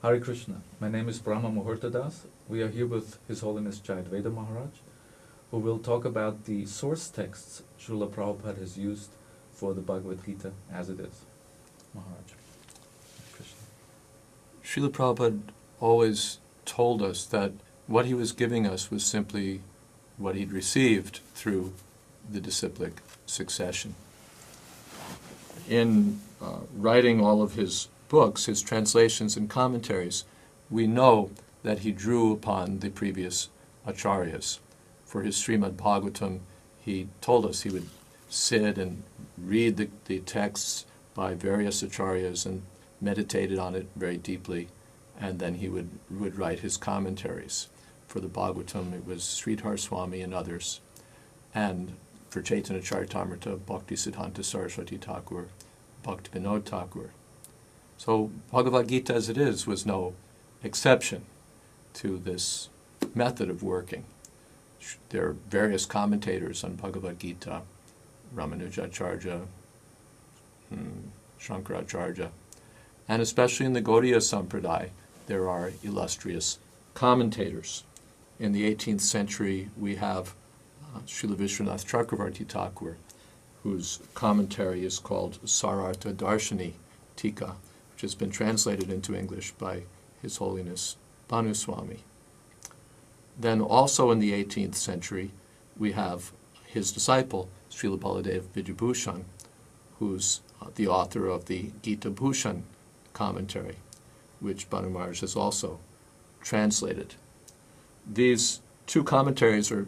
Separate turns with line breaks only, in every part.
Hare Krishna. My name is Brahma Muhurtadas. We are here with His Holiness Jayadvaita Maharaj, who will talk about the source texts Srila Prabhupada has used for the Bhagavad Gita as it is. Maharaj. Hare Krishna.
Srila Prabhupada always told us that what he was giving us was simply what he'd received through the disciplic succession. In writing all of his books, his translations and commentaries, we know that he drew upon the previous acharyas. For his Srimad Bhagavatam, he told us he would sit and read the texts by various acharyas and meditated on it very deeply, and then he would write his commentaries. For the Bhagavatam, it was Sridhar Swami and others. And for Chaitanya Charitamrita, Bhakti Siddhanta Saraswati Thakur, Bhakti Vinod Thakur. So Bhagavad Gita as it is was no exception to this method of working. There are various commentators on Bhagavad Gita, Ramanujacharya, Shankaracharya, and especially in the Gaudiya Sampradaya, there are illustrious commentators. In the 18th century, we have Srila Vishwanath Chakravarti Thakur, whose commentary is called Sarartha Darshani Tika, which has been translated into English by His Holiness Bhanu Swami. Then also in the 18th century, we have his disciple, Srila Baladev Vidyabhushan, who's the author of the Gita Bhushan commentary, which Bhanu Maharaj has also translated. These two commentaries are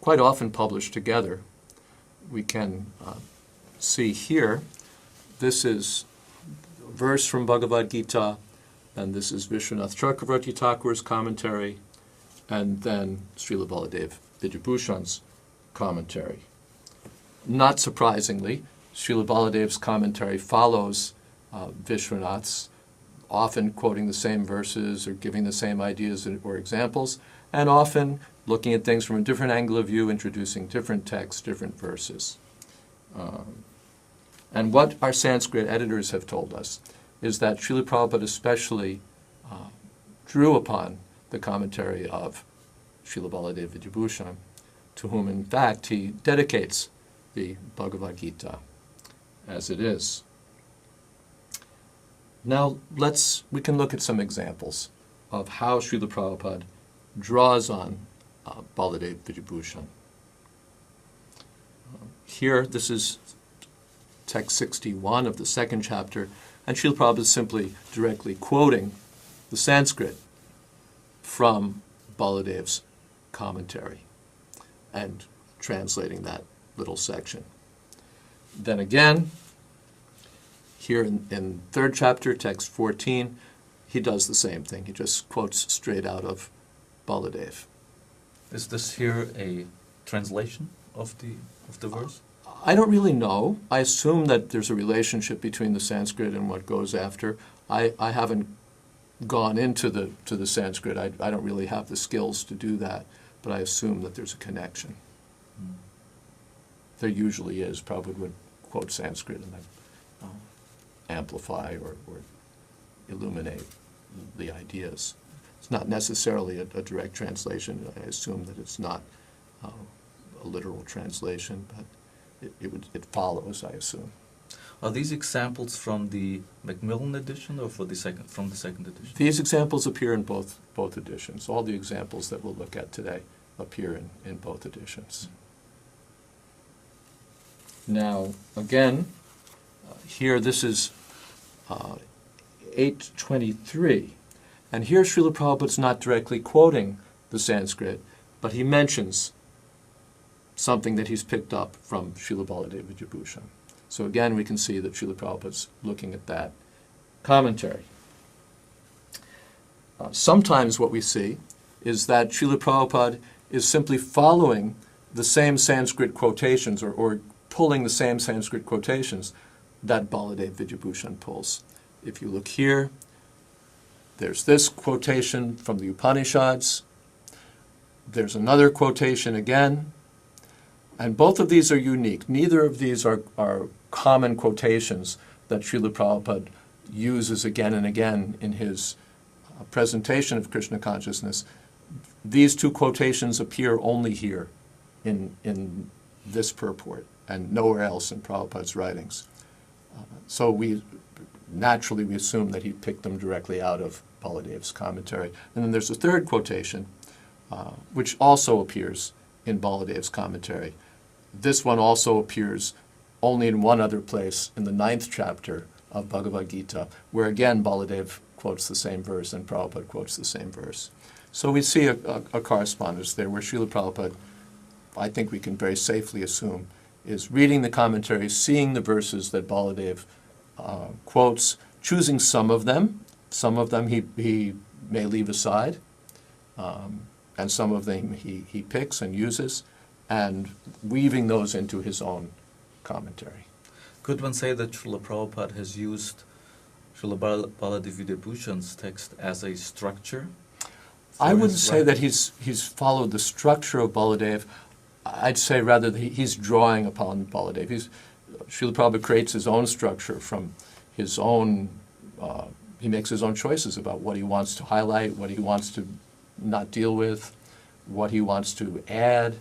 quite often published together. We can see here, this is a verse from Bhagavad Gita, and this is Vishwanath Chakravarti Thakur's commentary, and then Srila Baladev Vidyabhushan's commentary. Not surprisingly, Srila Baladev's commentary follows Vishwanath's, often quoting the same verses or giving the same ideas or examples, and often looking at things from a different angle of view, introducing different texts, different verses. And what our Sanskrit editors have told us is that Srila Prabhupada especially drew upon the commentary of Srila Baladev Vidyabhushan, to whom in fact he dedicates the Bhagavad Gita as it is. Now we can look at some examples of how Srila Prabhupada draws on Baladev Vidyabhushan. Here, this is text 61 of the second chapter, and Srila Prabhupada is simply directly quoting the Sanskrit from Baladev's commentary and translating that little section. Then again, here in third chapter, text 14, he does the same thing. He just quotes straight out of Baladev.
Is this here a translation of the verse?
I don't really know. I assume that there's a relationship between the Sanskrit and what goes after. I haven't gone into the Sanskrit. I don't really have the skills to do that, but I assume that there's a connection. There usually is. Prabhupada would quote Sanskrit and then amplify or illuminate the ideas. It's not necessarily a direct translation. I assume that it's not a literal translation, but it follows, I assume.
Are these examples from the Macmillan edition or from the second edition?
These examples appear in both editions. All the examples that we'll look at today appear in both editions. Now, again, here this is 823. And here Srila Prabhupada's not directly quoting the Sanskrit, but he mentions something that he's picked up from Srila Baladev Vidyabhushan. So again, we can see that Srila Prabhupada's looking at that commentary. Sometimes what we see is that Srila Prabhupada is simply following the same Sanskrit quotations or pulling the same Sanskrit quotations that Baladev Vidyabhushan pulls. If you look here, there's this quotation from the Upanishads. There's another quotation again. And both of these are unique. Neither of these are common quotations that Srila Prabhupada uses again and again in his presentation of Krishna consciousness, these two quotations appear only here in this purport and nowhere else in Prabhupada's writings. So we assume that he picked them directly out of Baladev's commentary. And then there's a third quotation, which also appears in Baladev's commentary. This one also appears only in one other place, in the 9th chapter of Bhagavad Gita, where again Baladev quotes the same verse and Prabhupada quotes the same verse. So we see a correspondence there where Srila Prabhupada, I think we can very safely assume, is reading the commentaries, seeing the verses that Baladev quotes, choosing some of them. Some of them he may leave aside, and some of them he picks and uses, and weaving those into his own commentary.
Could one say that Srila Prabhupada has used Srila Baladev Vidyabhushan's text as a structure?
I wouldn't say that he's followed the structure of Baladev. I'd say rather that he's drawing upon Baladev. Srila Prabhupada creates his own structure from his own, he makes his own choices about what he wants to highlight, what he wants to not deal with, what he wants to add.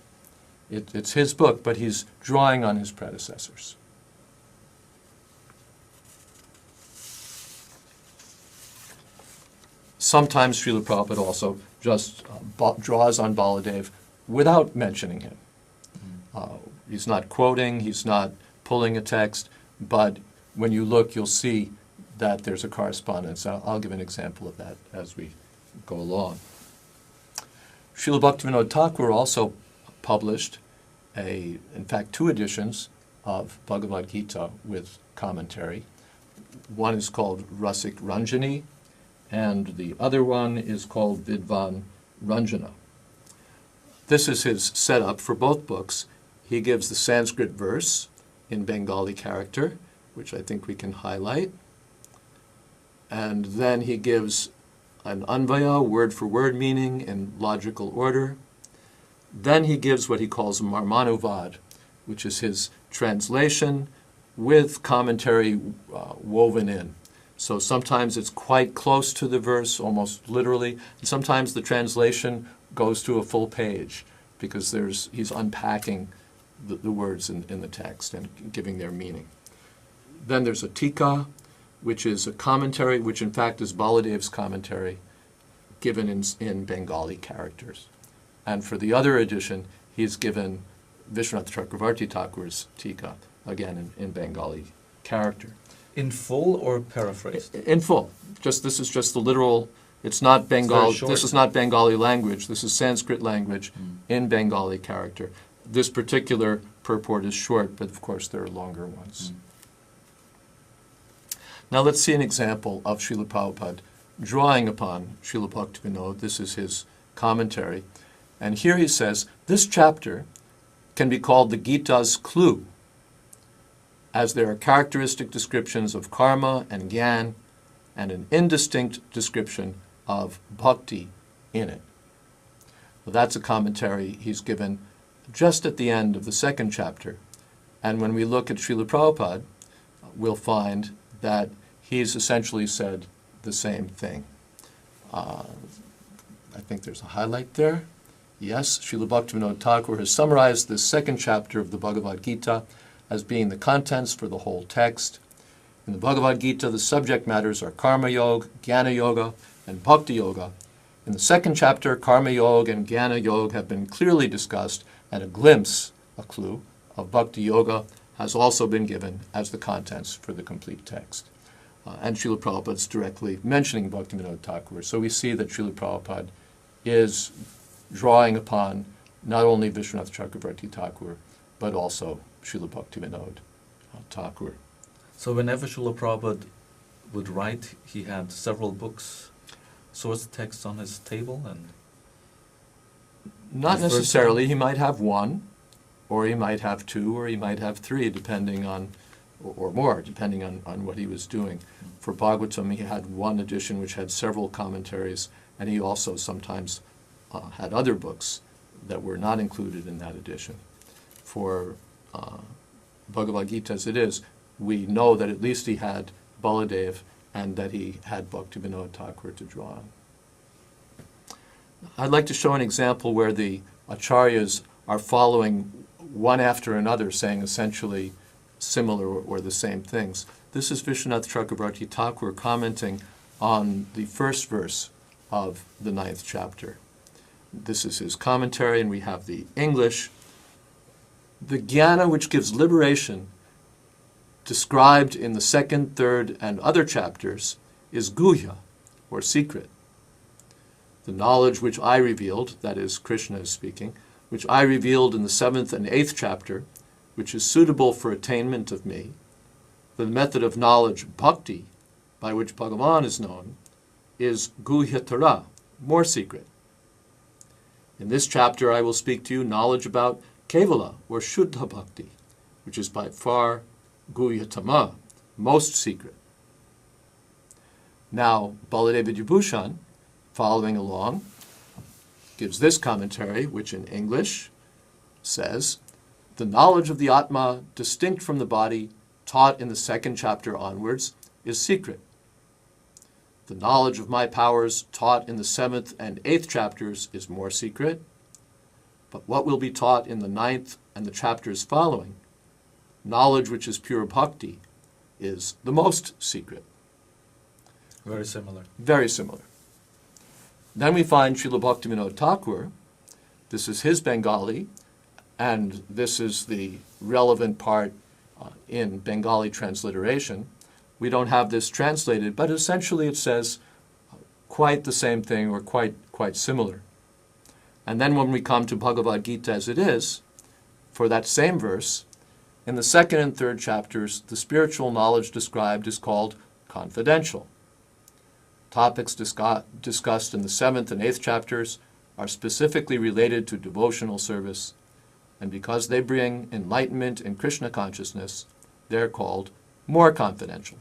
It's his book, but he's drawing on his predecessors. Sometimes Srila Prabhupada also just draws on Baladev without mentioning him. He's not quoting, he's not pulling a text, but when you look, you'll see that there's a correspondence. I'll give an example of that as we go along. Srila Bhaktivinoda Thakur also published, in fact, 2 editions of Bhagavad Gita with commentary. One is called Rasik Ranjani, and the other one is called Vidvan Ranjana. This is his setup for both books. He gives the Sanskrit verse in Bengali character, which I think we can highlight. And then he gives an Anvaya, word-for-word meaning in logical order. Then he gives what he calls Marmanuvad, which is his translation with commentary woven in. So sometimes it's quite close to the verse, almost literally, and sometimes the translation goes to a full page because he's unpacking the words in the text and giving their meaning. Then there's a Tika, which is a commentary, which in fact is Baladev's commentary, given in Bengali characters. And for the other edition, he's given Vishwanath Chakravarti Thakur's Tika, again in Bengali character.
In full or paraphrased?
In full. This is just the literal. It's not Bengali. This is not Bengali language. This is Sanskrit language in Bengali character. This particular purport is short, but of course there are longer ones. Now let's see an example of Srila Prabhupada drawing upon Srila Bhaktivinoda. This is his commentary. And here he says, this chapter can be called the Gita's clue, as there are characteristic descriptions of karma and gyan and an indistinct description of bhakti in it. Well, that's a commentary he's given just at the end of the 2nd chapter. And when we look at Srila Prabhupada, we'll find that he's essentially said the same thing. I think there's a highlight there. Yes, Srila Bhaktivinoda Thakur has summarized this 2nd chapter of the Bhagavad Gita as being the contents for the whole text. In the Bhagavad Gita, the subject matters are Karma Yoga, Jnana Yoga, and Bhakti Yoga. In the 2nd chapter, Karma Yoga and Jnana Yoga have been clearly discussed, and a glimpse, a clue, of Bhakti Yoga has also been given as the contents for the complete text. And Srila Prabhupada is directly mentioning Bhaktivinoda Thakur. So we see that Srila Prabhupada is drawing upon not only Vishwanath Chakravarti Thakur, but also Srila Bhaktivinoda Thakur.
So whenever Srila Prabhupada would write, he had several books, source texts on his table? And
not necessarily. He might have one, or he might have 2, or he might have 3, depending on, or more, depending on what he was doing. For Bhagavatam, he had one edition which had several commentaries, and he also sometimes had other books that were not included in that edition. For Bhagavad Gita as it is, we know that at least he had Baladev and that he had Bhaktivinoda Thakur to draw on. I'd like to show an example where the acharyas are following one after another, saying essentially similar or the same things. This is Vishwanath Chakravarti Thakur commenting on the first verse of the 9th chapter. This is his commentary, and we have the English. The jnana which gives liberation, described in the 2nd, 3rd, and other chapters, is guhya, or secret. The knowledge which I revealed, that is, Krishna is speaking, which I revealed in the 7th and 8th chapter, which is suitable for attainment of me, the method of knowledge, bhakti, by which Bhagavan is known, is guhyatara, more secret. In this chapter I will speak to you knowledge about kevala, or shuddha bhakti, which is by far guhyatama, most secret. Now, Baladeva Vibhushan, following along, gives this commentary, which in English says, the knowledge of the Atma, distinct from the body, taught in the 2nd chapter onwards, is secret. The knowledge of my powers, taught in the 7th and 8th chapters, is more secret. But what will be taught in the 9th and the chapters following, knowledge which is pure bhakti, is the most secret.
Very similar.
Very similar. Then we find Srila Bhaktivinoda Thakur. This is his Bengali, and this is the relevant part in Bengali transliteration. We don't have this translated, but essentially it says quite the same thing, or quite similar. And then when we come to Bhagavad Gita as it is, for that same verse, in the 2nd and 3rd chapters, the spiritual knowledge described is called confidential. Topics discussed in the 7th and 8th chapters are specifically related to devotional service, and because they bring enlightenment in Krishna consciousness, they're called more confidential.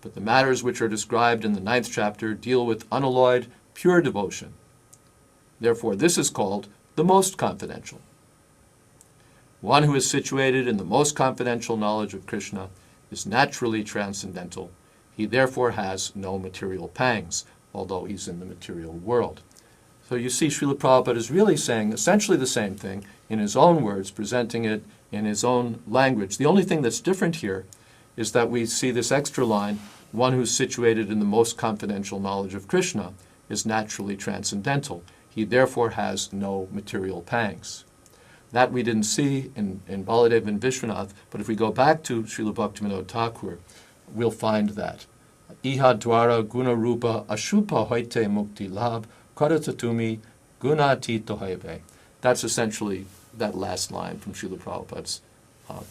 But the matters which are described in the 9th chapter deal with unalloyed, pure devotion. Therefore, this is called the most confidential. One who is situated in the most confidential knowledge of Krishna is naturally transcendental. He therefore has no material pangs, although he's in the material world. So you see, Srila Prabhupada is really saying essentially the same thing in his own words, presenting it in his own language. The only thing that's different here is that we see this extra line, one who's situated in the most confidential knowledge of Krishna is naturally transcendental. He therefore has no material pangs. That we didn't see in Baladev and Vishwanath, but if we go back to Srila Bhaktivinoda Thakur, we'll find that. Iha dwara guna rupa ashupa hoite mukti labh karatatumi gunatito hoive. That's essentially that last line from Srila Prabhupada's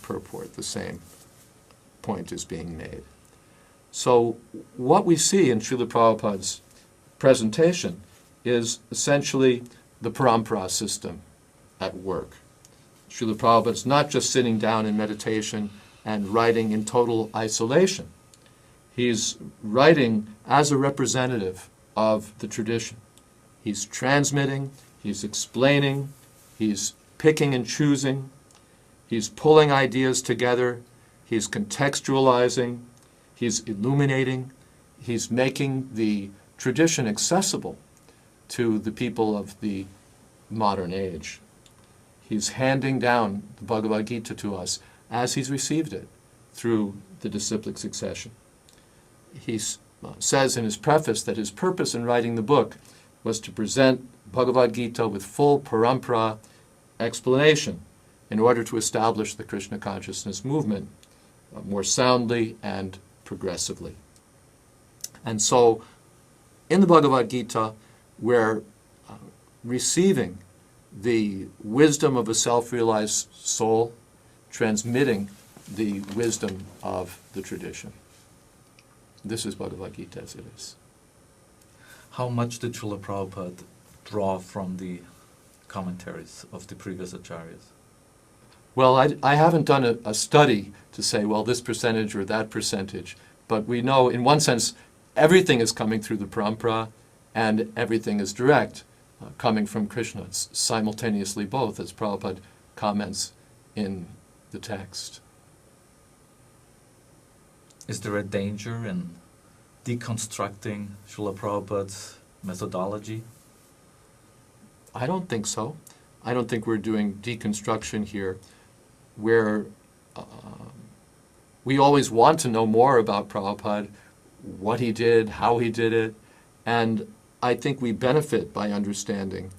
purport. The same point is being made. So what we see in Srila Prabhupada's presentation is essentially the parampara system at work. Srila Prabhupada is not just sitting down in meditation and writing in total isolation. He's writing as a representative of the tradition. He's transmitting, he's explaining, he's picking and choosing, he's pulling ideas together, he's contextualizing, he's illuminating, he's making the tradition accessible to the people of the modern age. He's handing down the Bhagavad Gita to us as he's received it through the disciplic succession. He says in his preface that his purpose in writing the book was to present Bhagavad Gita with full parampara explanation in order to establish the Krishna consciousness movement more soundly and progressively. And so in the Bhagavad Gita, we're receiving the wisdom of a self-realized soul, transmitting the wisdom of the tradition. This is Bhagavad Gita as it is.
How much did Srila Prabhupada draw from the commentaries of the previous acharyas?
Well, I haven't done a study to say, well, this percentage or that percentage, but we know in one sense everything is coming through the parampara and everything is direct, coming from Krishna. It's simultaneously both, as Prabhupada comments in the text.
Is there a danger in deconstructing Srila Prabhupada's methodology?
I don't think so. I don't think we're doing deconstruction here where we always want to know more about Prabhupada, what he did, how he did it, and I think we benefit by understanding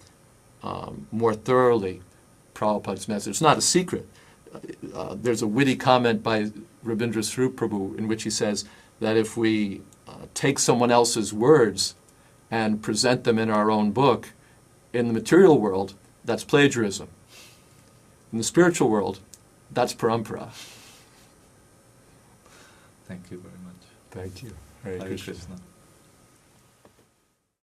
more thoroughly Prabhupada's message. It's not a secret. There's a witty comment by Rabindra Swarup Prabhu in which he says that if we take someone else's words and present them in our own book, in the material world, that's plagiarism. In the spiritual world, that's parampara.
Thank you very much.
Thank you.
Hare Krishna.